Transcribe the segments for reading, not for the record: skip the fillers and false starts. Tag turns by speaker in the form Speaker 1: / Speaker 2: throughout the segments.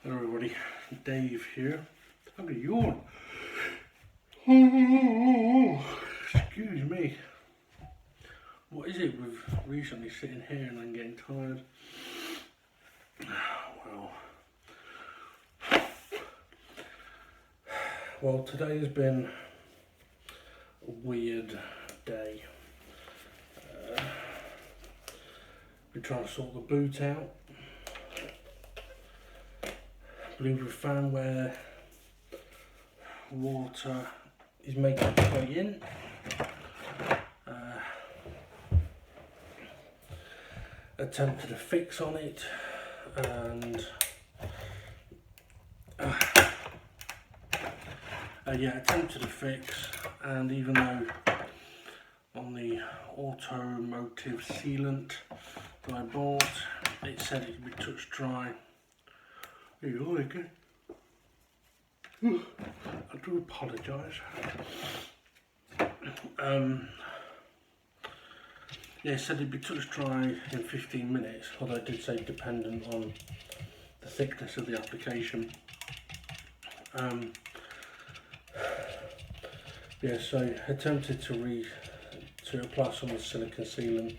Speaker 1: Hello everybody, Dave here. Have a yawn. Excuse me. What is it with recently sitting here and then getting tired? Well, today has been a weird day. We're trying to sort the boot out. I believe we found where water is making its way in. Attempted a fix on it, and attempted a fix, and even though on the automotive sealant that I bought, it said it could be touch dry. You like it? I do apologise. It said it'd be touch dry in 15 minutes, although it did say dependent on the thickness of the application. So I attempted to apply some of the silicone sealant,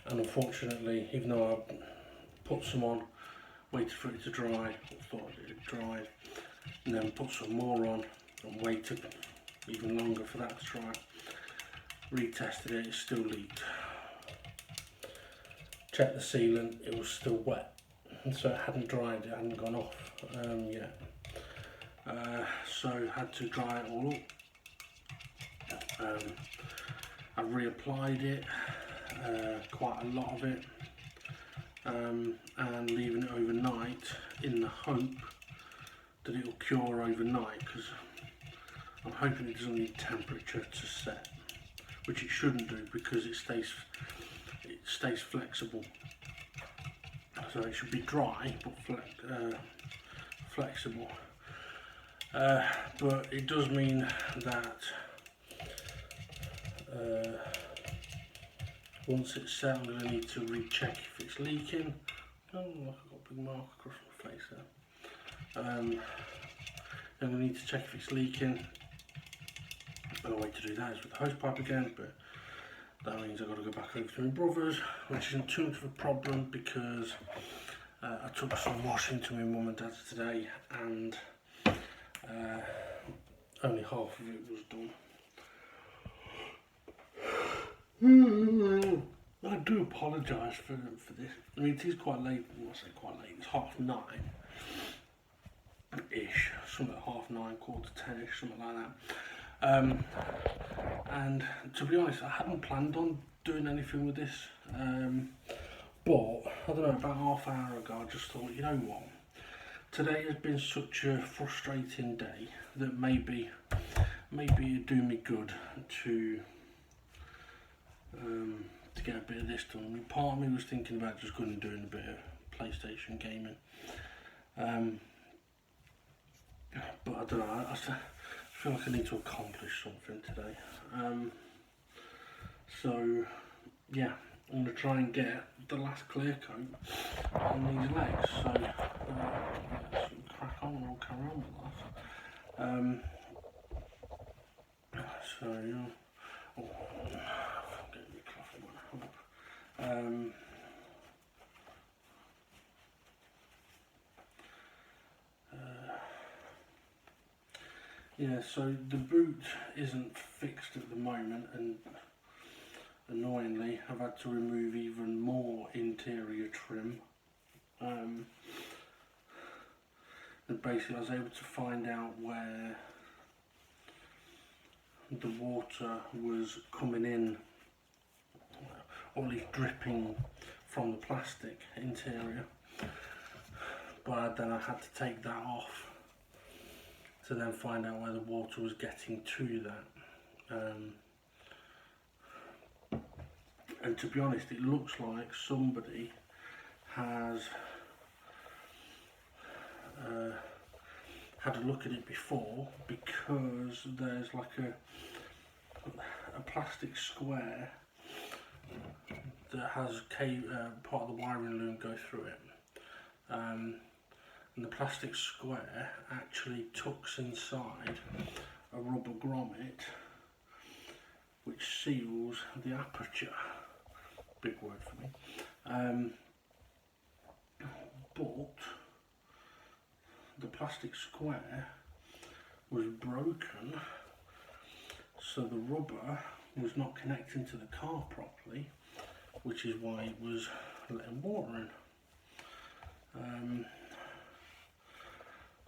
Speaker 1: and unfortunately, even though I put some on, waited for it to dry, thought it had dried, and then put some more on and waited even longer for that to dry, retested it, it still leaked. Checked the sealant, it was still wet, so it hadn't dried, it hadn't gone off yet. So I had to dry it all up. I reapplied it, quite a lot of it, and leaving it overnight in the hope that it will cure overnight, because I'm hoping it doesn't need temperature to set, which it shouldn't do because it stays flexible. So it should be dry but flexible. But it does mean that once it's set, I'm going to need to recheck if it's leaking. Oh, look, I've got a big mark across my face there. I'm going to need to check if it's leaking. The only way to do that is with the hose pipe again, but that means I've got to go back over to my brother's, which isn't too much of a problem because I took some washing to my mum and dad's today, and only half of it was done. I do apologise for this. I mean, it is quite late. I say quite late. It's 9:30-ish, something like 9:30, 9:45, something like that. And to be honest, I hadn't planned on doing anything with this. But I don't know, about half an hour ago, I just thought, you know what? Today has been such a frustrating day that maybe it'd do me good to get a bit of this done. I mean, part of me was thinking about just going and doing a bit of PlayStation gaming, but I don't know, I feel like I need to accomplish something today. So yeah, I'm going to try and get the last clear coat on these legs, so let's crack on and I'll carry on with that. So yeah, so the boot isn't fixed at the moment, and annoyingly I've had to remove even more interior trim. And basically I was able to find out where the water was coming in, or at least dripping from the plastic interior, but then I had to take that off to then find out where the water was getting to that. And to be honest, it looks like somebody has had a look at it before, because there's like a plastic square that has part of the wiring loom go through it. and the plastic square actually tucks inside a rubber grommet which seals the aperture. Big word for me. But the plastic square was broken, so the rubber was not connecting to the car properly, which is why it was letting water in.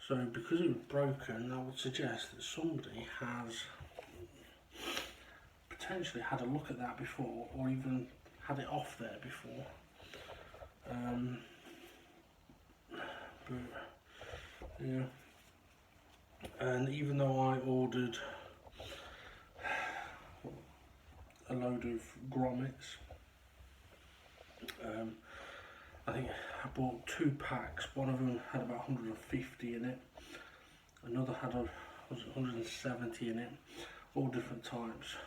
Speaker 1: So because it was broken, I would suggest that somebody has potentially had a look at that before, or even had it off there before. But yeah, and even though I ordered a load of grommets, I think I bought 2 packs. One of them had about 150 in it, another had 170 in it, all different types.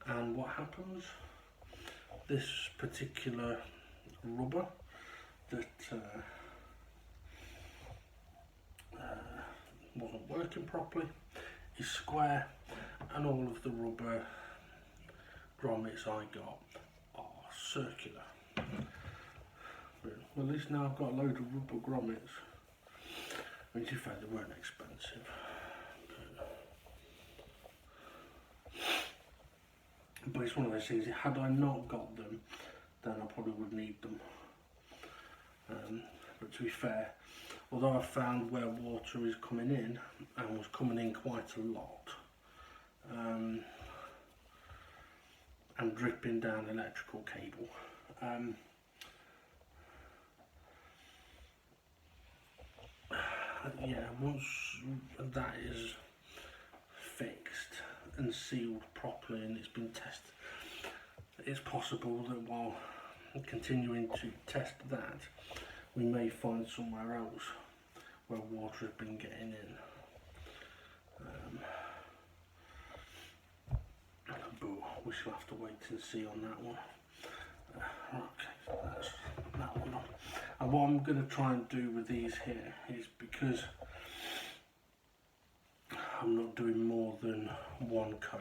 Speaker 1: And what happens, this particular rubber that wasn't working properly is square, and all of the rubber grommets I got are circular. Well, at least now I've got a load of rubber grommets. I mean, to be fair, they weren't expensive. But it's one of those things, had I not got them, then I probably would need them. But to be fair, although I found where water is coming in, and was coming in quite a lot, and dripping down electrical cable, yeah, once that is fixed and sealed properly and it's been tested, it's possible that while continuing to test that, we may find somewhere else where water has been getting in. But we shall have to wait and see on that one. Okay, that's that one on. And what I'm going to try and do with these here is, because I'm not doing more than one coat,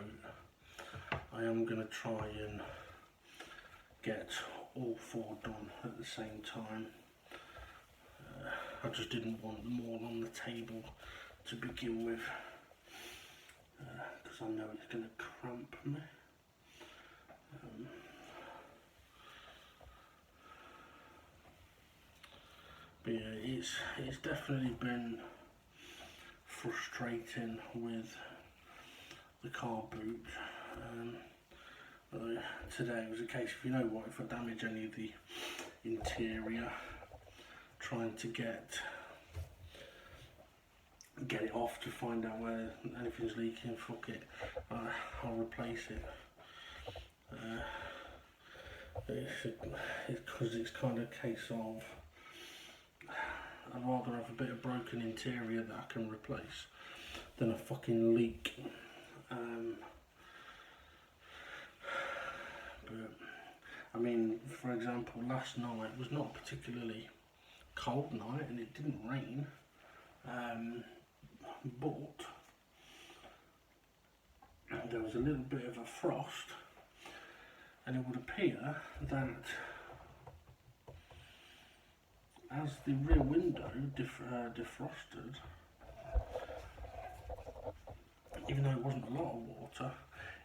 Speaker 1: I am going to try and get all 4 done at the same time. I just didn't want them all on the table to begin with, because I know it's going to cramp me. But yeah, it's definitely been frustrating with the car boot. Today was a case of, you know what, if I damage any of the interior, trying to get it off to find out where anything's leaking, fuck it, I'll replace it. Because it's kind of a case of, I'd rather have a bit of broken interior that I can replace than a fucking leak. But I mean, for example, last night was not a particularly cold night and it didn't rain, but there was a little bit of a frost, and it would appear that as the rear window defrosted, even though it wasn't a lot of water,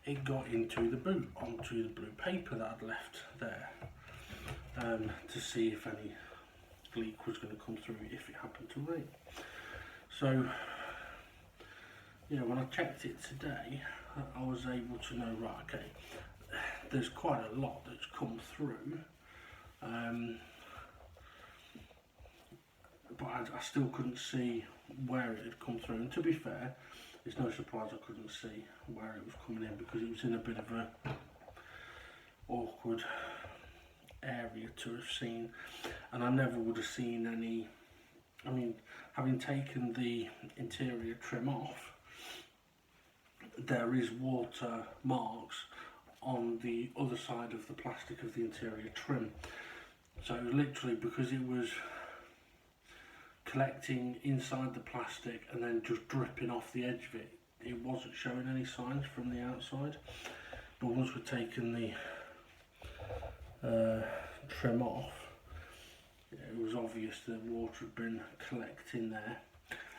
Speaker 1: it got into the boot, onto the blue paper that I'd left there, to see if any leak was going to come through if it happened to rain. So, yeah, when I checked it today, I was able to know, right, okay, there's quite a lot that's come through, but I still couldn't see where it had come through. And to be fair, it's no surprise I couldn't see where it was coming in, because it was in a bit of a awkward area to have seen, and I never would have seen any. I mean, having taken the interior trim off, there is water marks on the other side of the plastic of the interior trim. So literally, because it was collecting inside the plastic and then just dripping off the edge of it. It wasn't showing any signs from the outside, but once we'd taken the trim off, it was obvious that water had been collecting there.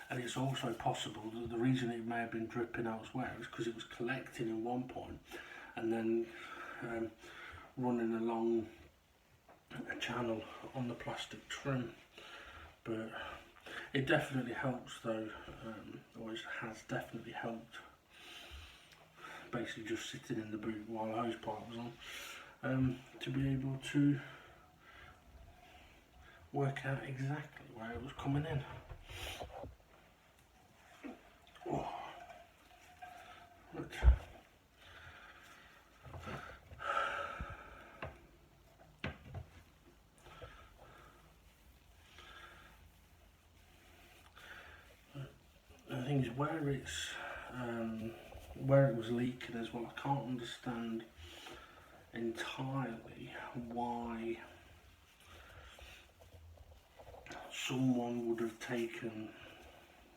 Speaker 1: And it's also possible that the reason it may have been dripping elsewhere is because it was collecting in one point and then running along a channel on the plastic trim. But it definitely helps though, or it has definitely helped, basically just sitting in the boot while the hose pipe was on, to be able to work out exactly where it was coming in. Oh. Look. The thing is, where it was leaking as well, I can't understand entirely why someone would have taken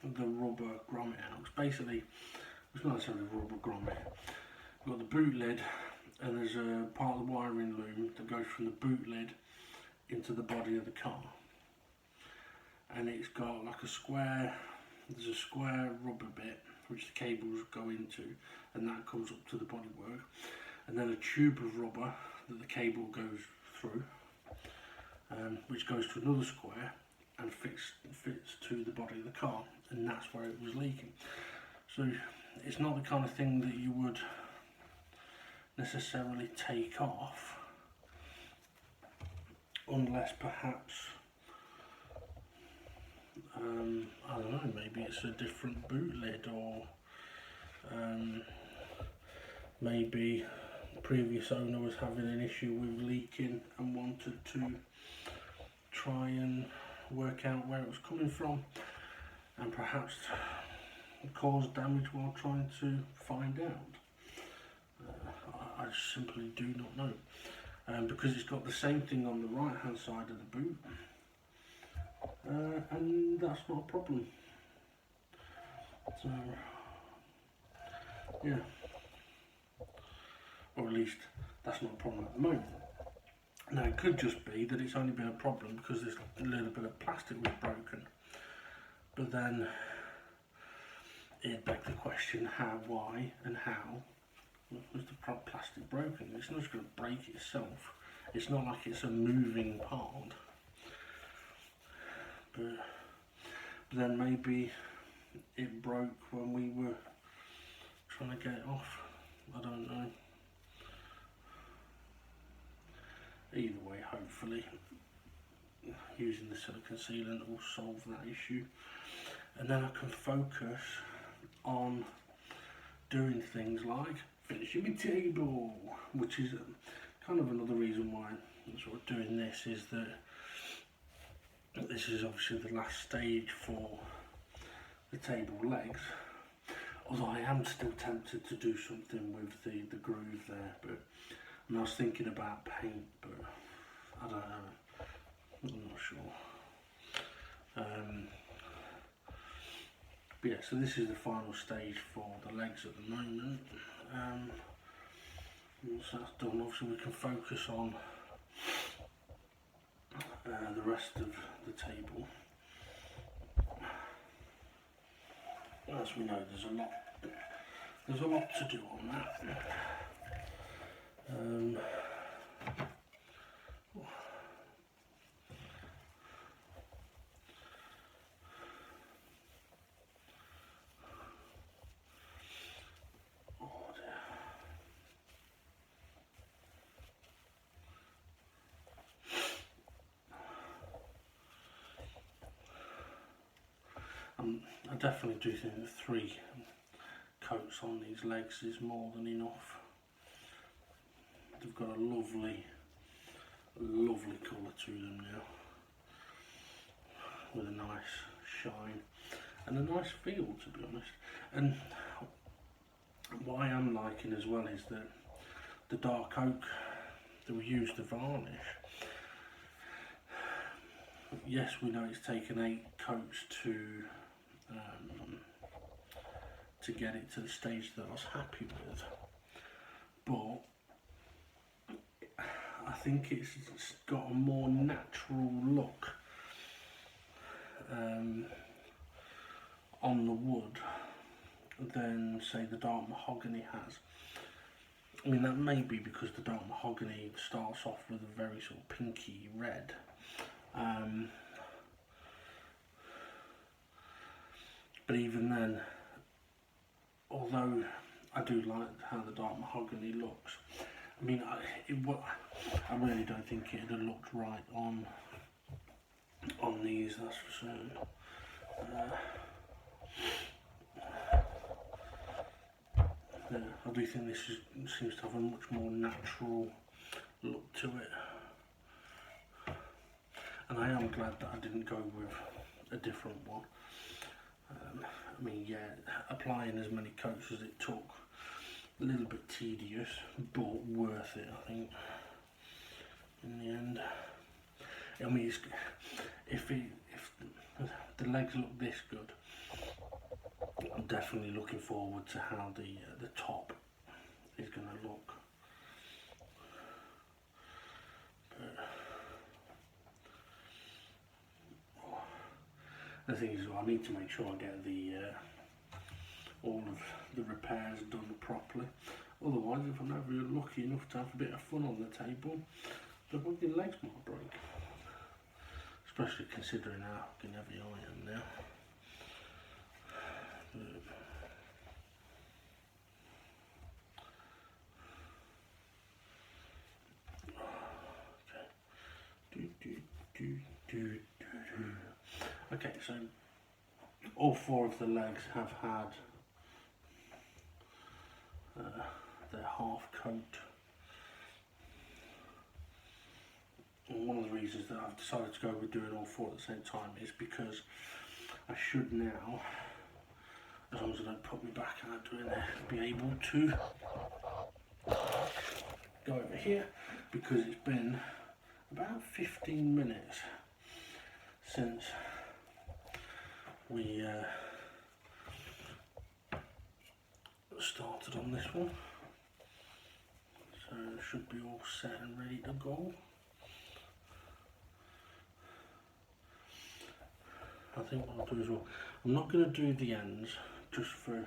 Speaker 1: the rubber grommet out. Basically, it's not necessarily rubber grommet. You've got the boot lid, and there's a part of the wiring loom that goes from the boot lid into the body of the car, and it's got like a square. There's a square rubber bit which the cables go into, and that comes up to the bodywork, and then a tube of rubber that the cable goes through, which goes to another square and fits to the body of the car, and that's where it was leaking. So it's not the kind of thing that you would necessarily take off unless perhaps I don't know, maybe it's a different boot lid, or maybe the previous owner was having an issue with leaking and wanted to try and work out where it was coming from, and perhaps cause damage while trying to find out. I simply do not know, because it's got the same thing on the right hand side of the boot, and that's not a problem. So yeah, or at least that's not a problem at the moment. Now it could just be that it's only been a problem because this little bit of plastic was broken, but then it begs the question, how, why and how was the plastic broken? It's not just going to break itself. It's not like it's a moving part. But then maybe it broke when we were trying to get it off. I don't know. Either way, hopefully using the silicone sealant will solve that issue, and then I can focus on doing things like finishing my table, which is kind of another reason why I'm sort of doing this, is that this is obviously the last stage for the table legs, although I am still tempted to do something with the groove there, but I was thinking about paint, but I don't know, I'm not sure. But yeah, so this is the final stage for the legs at the moment. Once that's done, obviously we can focus on the rest of the table. As we know, there's a lot to do on that. I definitely do think that 3 coats on these legs is more than enough. They've got a lovely colour to them now, with a nice shine and a nice feel, to be honest. And what I am liking as well is that the dark oak that we used to varnish, yes, we know it's taken 8 coats to get it to the stage that I was happy with, but I think it's got a more natural look on the wood than, say, the dark mahogany has. I mean, that may be because the dark mahogany starts off with a very sort of pinky red. But even then, although I do like how the dark mahogany looks, I mean, I really don't think it had looked right on these, that's for certain. Yeah, I do think this seems to have a much more natural look to it, and I am glad that I didn't go with a different one. I mean, yeah, applying as many coats as it took, a little bit tedious, but worth it, I think, in the end. I mean, if the legs look this good, I'm definitely looking forward to how the top is going to look. The thing is, I need to make sure I get all of the repairs done properly. Otherwise, if I'm never lucky enough to have a bit of fun on the table, the fucking legs might break. Especially considering how fucking heavy I am now. Okay, so all 4 of the legs have had their half coat. And one of the reasons that I've decided to go with doing all 4 at the same time is because I should now, as long as I don't put my back out doing it, be able to go over here, because it's been about 15 minutes since we started on this one, so it should be all set and ready to go. I think what I'll do as well, I'm not going to do the ends just for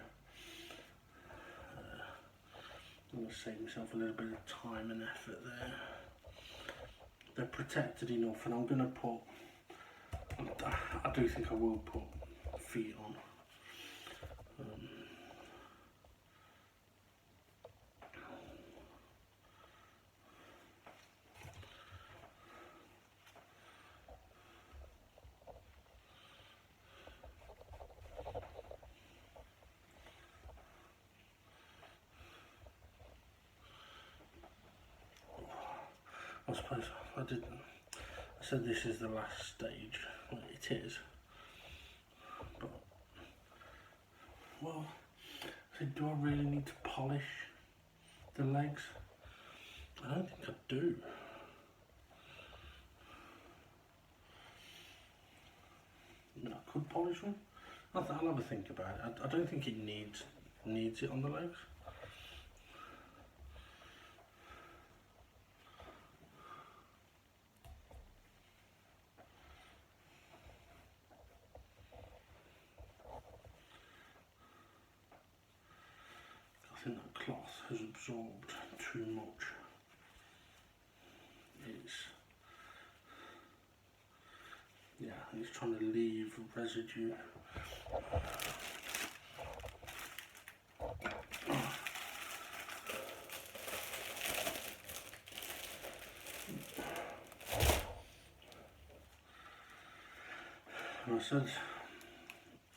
Speaker 1: I'm going to save myself a little bit of time and effort there. They're protected enough, and I'm going to put, I do think I will put feet on. I suppose I said this is the last stage. Well, it is. But, well, so do I really need to polish the legs? I don't think I do. I mean, I could polish them. I'll have a think about it. I don't think it needs it on the legs. I think that cloth has absorbed too much. It's trying to leave residue. I said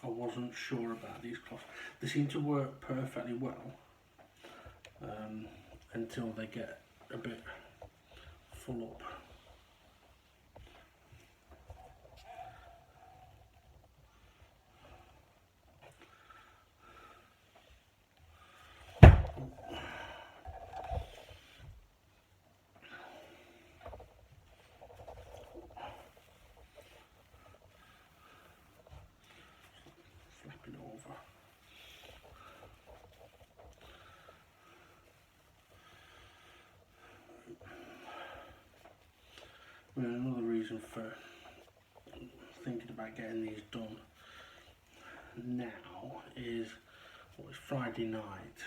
Speaker 1: I wasn't sure about these cloths. They seem to work perfectly well until they get a bit full up. another reason for thinking about getting these done now is, well, it's Friday night,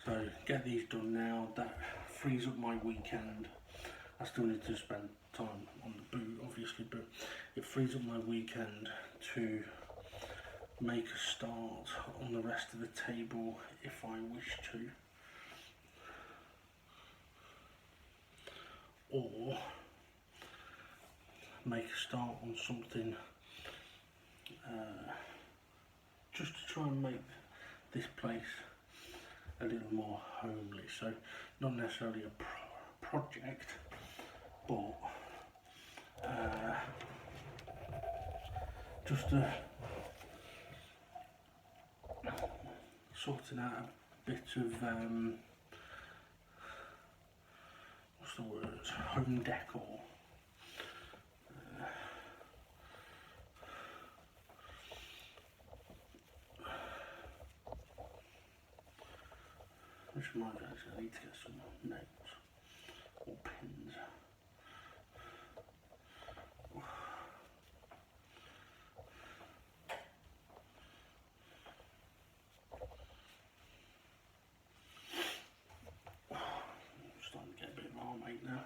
Speaker 1: so get these done now. That frees up my weekend. I still need to spend time on the boot obviously, but it frees up my weekend to make a start on the rest of the table if I wish to, or make a start on something just to try and make this place a little more homely. So not necessarily a project, but just sorting out a bit of what's the word, home decor. Which reminds me, actually, I need to get some nails or pins. I'm starting to get a bit of marmite now.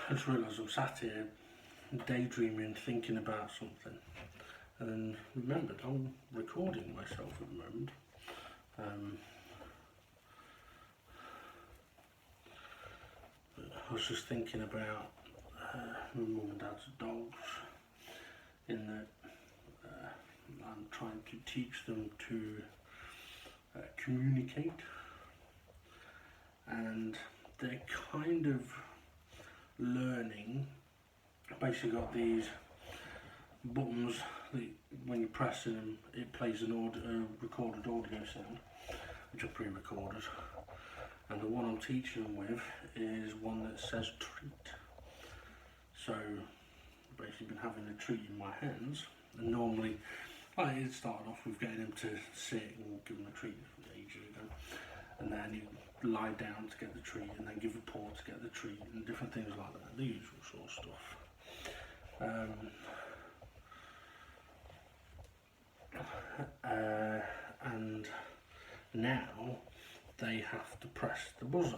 Speaker 1: I just realised I'm sat here daydreaming, thinking about something, and then remembered I'm recording myself at the moment. I was just thinking about my mum and dad's dogs, in that I'm trying to teach them to communicate, and they're kind of learning. Basically got these buttons that when you press them it plays a recorded audio sound, which are pre-recorded, and the one I'm teaching them with is one that says treat. So basically been having a treat in my hands, and normally it started off with getting them to sit and give them a treat ages ago, and then you lie down to get the treat, and then give a paw to get the treat, and different things like that, the usual sort of stuff. And now they have to press the buzzer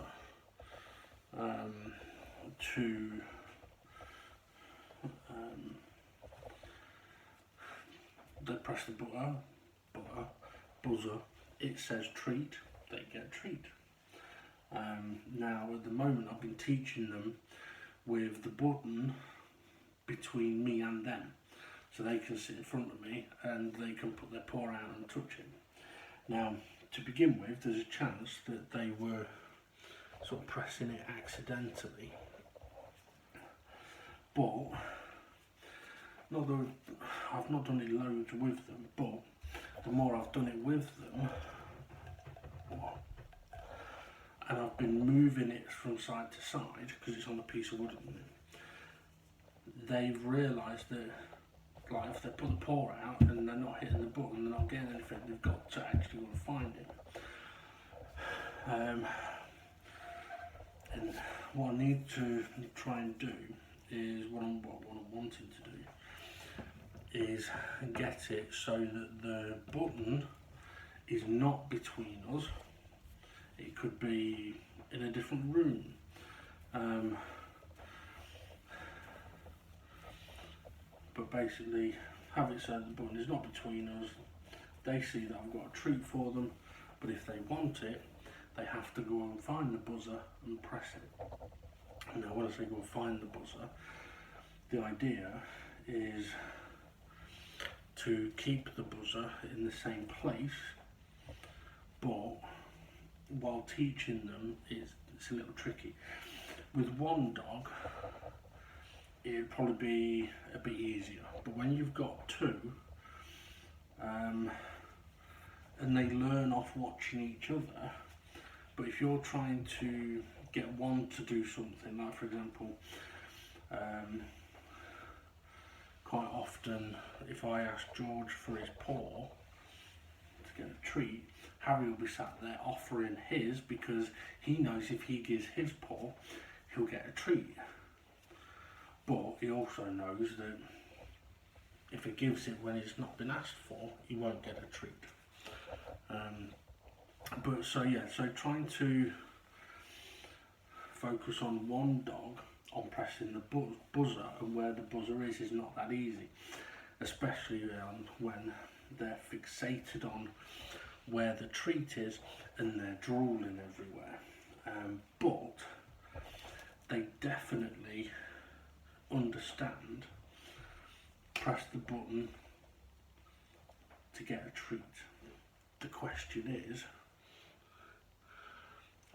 Speaker 1: to they press the buzzer, it says treat, they get a treat. Now at the moment I've been teaching them with the button between me and them, so they can sit in front of me and they can put their paw out and touch it. Now to begin with, there's a chance that they were sort of pressing it accidentally, but not that I've not done it loads with them, but the more I've done it with them, and I've been moving it from side to side because it's on a piece of wood at the minute, they've realised that, like, if they put the paw out and they're not hitting the button, they're not getting anything, they've got to actually go and find it. And what I need to try and do is, what I'm wanting to do is get it so that the button is not between us. It could be in a different room. But basically have it so that the button is not between us. They see that I've got a treat for them, but if they want it, they have to go and find the buzzer and press it. Now when I say go and find the buzzer, the idea is to keep the buzzer in the same place, but while teaching them, it's a little tricky. With one dog, it'd probably be a bit easier, but when you've got two, and they learn off watching each other, but if you're trying to get one to do something, like for example, quite often if I ask George for his paw to get a treat, Harry will be sat there offering his, because he knows if he gives his paw, he'll get a treat. But he also knows that if he gives it when it's not been asked for, he won't get a treat. So trying to focus on one dog on pressing the buzzer, and where the buzzer is not that easy, especially when they're fixated on where the treat is and they're drooling everywhere. But they definitely understand press the button to get a treat. The question is,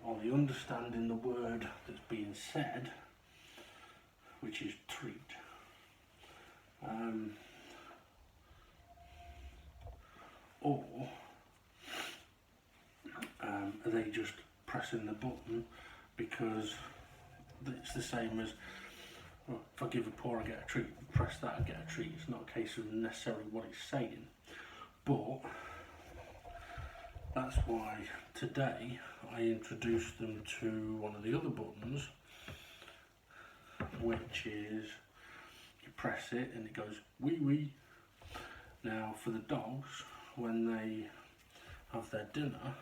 Speaker 1: are they understanding the word that's being said, which is treat? Or are they just pressing the button because it's the same as, well, if I give a paw I get a treat, press that I get a treat. It's not a case of necessarily what it's saying. But that's why today I introduced them to one of the other buttons, which is you press it and it goes wee wee. Now for the dogs, when they have their dinner,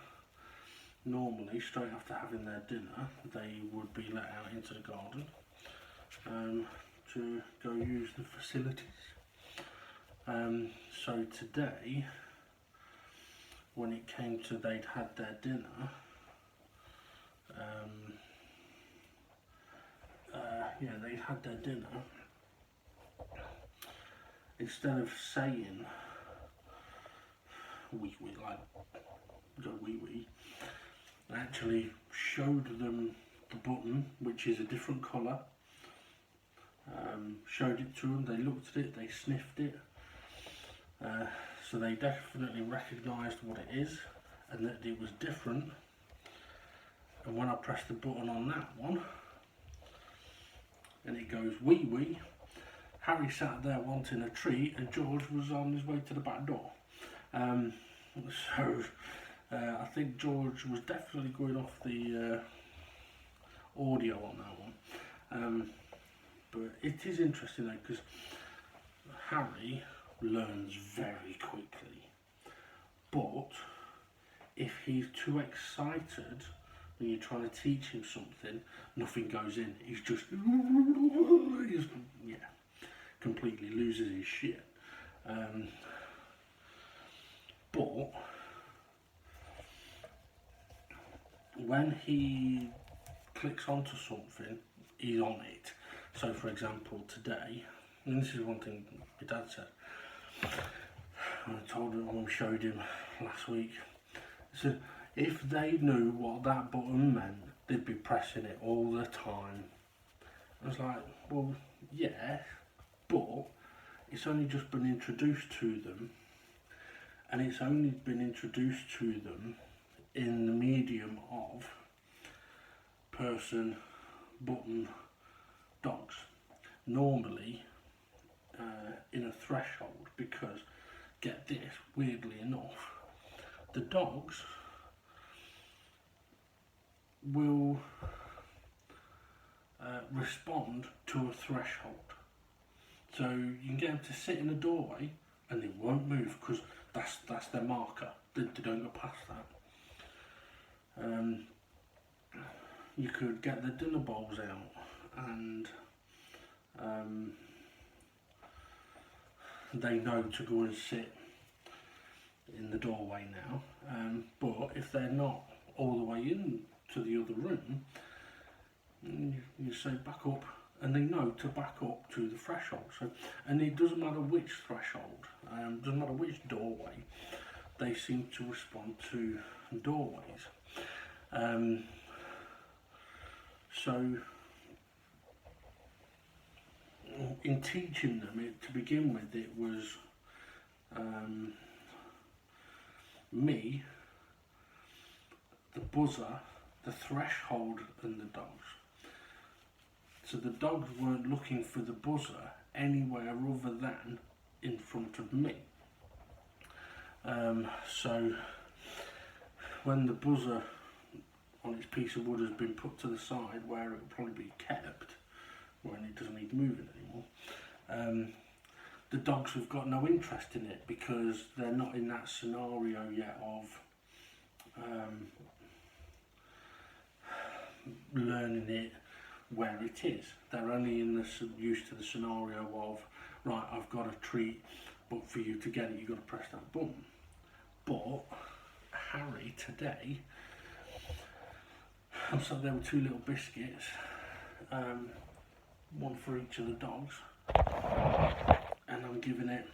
Speaker 1: normally straight after having their dinner they would be let out into the garden to go use the facilities. So today, when it came to they'd had their dinner, they'd had their dinner, instead of saying wee wee, like go wee wee, I actually showed them the button, which is a different colour, showed it to them, they looked at it, they sniffed it, so they definitely recognised what it is and that it was different. And when I pressed the button on that one and it goes wee wee, Harry sat there wanting a treat and George was on his way to the back door. I think George was definitely going off the audio on that one. But it is interesting though, because Harry learns very quickly, but if he's too excited when you're trying to teach him something, nothing goes in. He's just completely loses his shit. But when he clicks onto something, he's on it. So for example today, and this is one thing my dad said, I told him when we showed him last week, he said if they knew what that button meant, they'd be pressing it all the time. I was like, well yeah, but it's only just been introduced to them, and it's only been introduced to them in the medium of person, button, dogs. Normally in a threshold, because get this, weirdly enough, the dogs will respond to a threshold. So you can get them to sit in a doorway and they won't move because that's their marker. They don't go past that. You could get the dinner bowls out and they know to go and sit in the doorway now. But if they're not all the way in to the other room, you say back up, and they know to back up to the threshold. So, and it doesn't matter which threshold, doesn't matter which doorway, they seem to respond to and doorways. So in teaching them, to begin with, it was me, the buzzer, the threshold and the dogs. So the dogs weren't looking for the buzzer anywhere other than in front of me. So when the buzzer on its piece of wood has been put to the side where it will probably be kept when it doesn't need moving anymore, the dogs have got no interest in it because they're not in that scenario yet of learning it where it is. They're only used to the scenario of, right, I've got a treat, but for you to get it you've got to press that button. But Harry today, so there were 2 little biscuits, one for each of the dogs, and I'm giving it,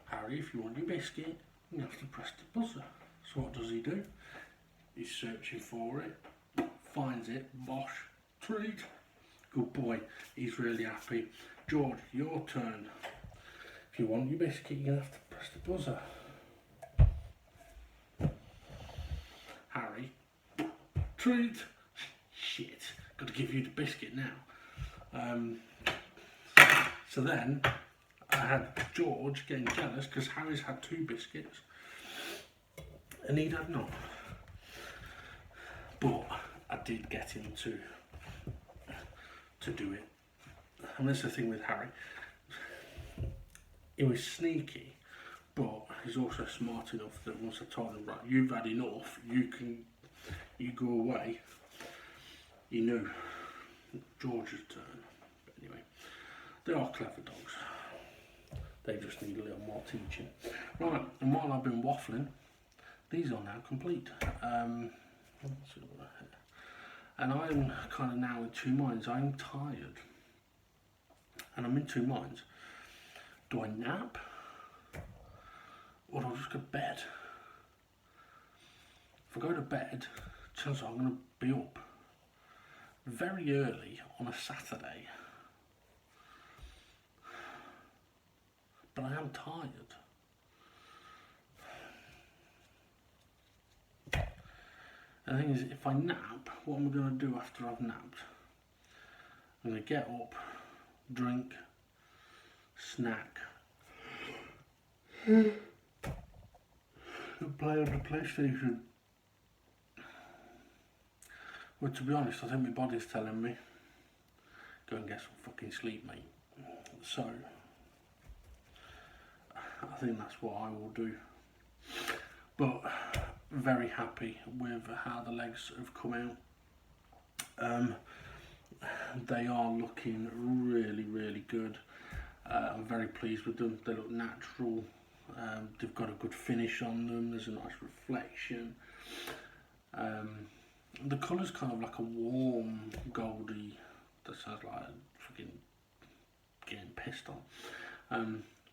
Speaker 1: Harry, if you want your biscuit you have to press the buzzer. So what does he do? He's searching for it, finds it, bosh, treat. Good boy, he's really happy. George, your turn. If you want your biscuit, you're going to have to press the buzzer. Harry, treat. Shit, got to give you the biscuit now. So then I had George getting jealous because Harry's had 2 biscuits and he'd had none. But I did get him to do it. And that's the thing with Harry. He was sneaky, but he's also smart enough that once I told him, right, you've had enough, you go away, he knew. George's turn. But anyway, they are clever dogs. They just need a little more teaching. Right, and while I've been waffling, these are now complete. And I'm kind of now in 2 minds. I'm tired. And I'm in 2 minds. Do I nap? Or do I just go to bed? If I go to bed, chances are I'm going to be up very early on a Saturday. But I am tired. And the thing is, if I nap, what am I going to do after I've napped? I'm going to get up, drink, snack, and play on the PlayStation. Well, to be honest, I think my body's telling me, go and get some fucking sleep, mate. So, I think that's what I will do. But very happy with how the legs have come out. They are looking really, really good. I'm very pleased with them. They look natural. They've got a good finish on them. There's a nice reflection. The colour's kind of like a warm goldy. That sounds like fucking getting pissed on.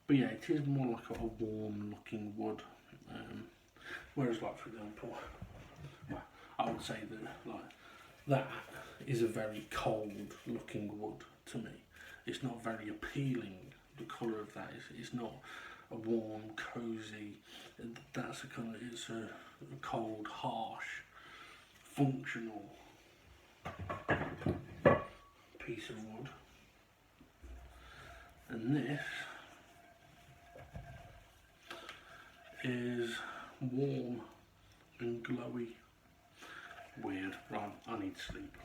Speaker 1: But yeah, it is more like a warm looking wood. Whereas, like, for example, I would say that that is a very cold looking wood to me. It's not very appealing. The colour of that is not a warm, cosy. That's a kind of, it's a cold, harsh, functional piece of wood. And this is warm and glowy. Weird. Right, I need sleep.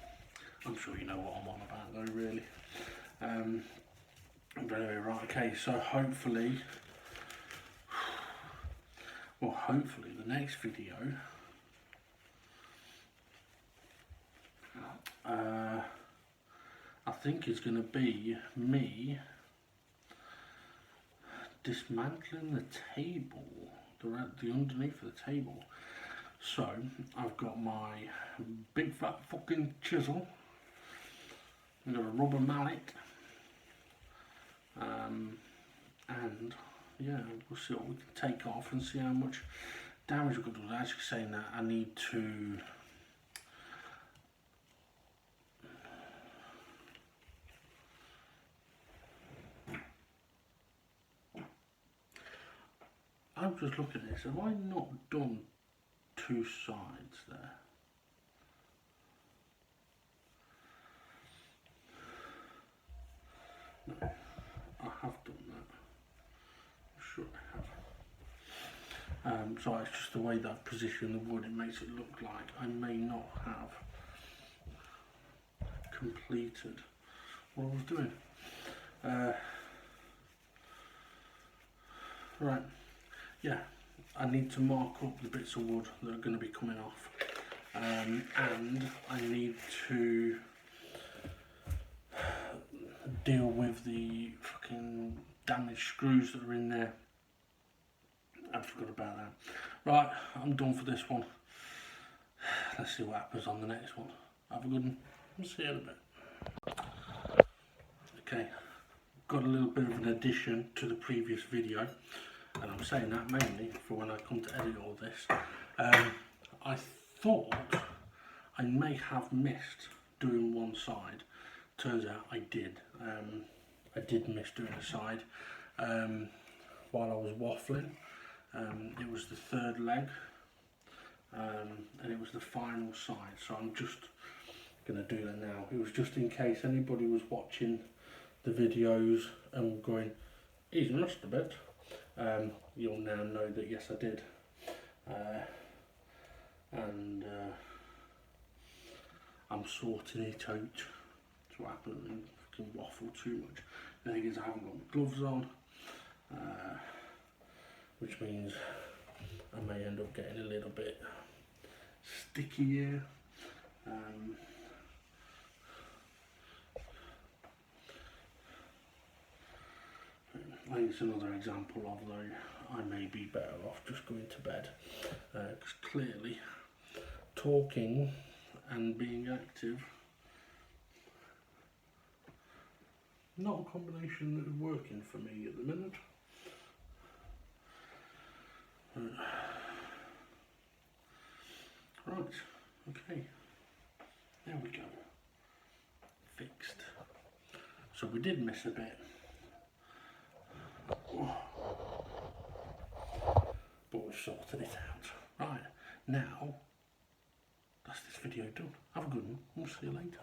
Speaker 1: I'm sure you know what I'm on about though, really. But anyway, right, okay, so hopefully the next video I think is going to be me dismantling the table, the underneath of the table. So I've got my big fat fucking chisel, I've got a rubber mallet, and yeah, we'll see what we can take off and see how much damage I've got to do. Actually saying that I need to I'm just looking at this, have I not done two sides there? No, I have done that. I'm sure I have. So it's just the way that I've positioned the wood, it makes it look like I may not have completed what I was doing. Right, yeah, I need to mark up the bits of wood that are going to be coming off, and I need to deal with the fucking damaged screws that are in there. I forgot about that. Right, I'm done for this one. Let's see what happens on the next one. Have a good one. I'll see you in a bit. Okay, got a little bit of an addition to the previous video, and I'm saying that mainly for when I come to edit all this. I thought I may have missed doing one side. Turns out I did. I did miss doing a side while I was waffling. It was the third leg, and it was the final side, so I'm just going to do that now. It was just in case anybody was watching the videos and going, he's missed a bit. You'll now know that yes, I did. And I'm sorting it out so I haven't fucking waffle too much. The thing is, I haven't got my gloves on, which means I may end up getting a little bit sticky here. I think it's another example of though I may be better off just going to bed, because clearly talking and being active, not a combination that is working for me at the minute. Right, okay, there we go, fixed. So we did miss a bit, but we've sorted it out. Right, now that's this video done. Have a good one, we'll see you later.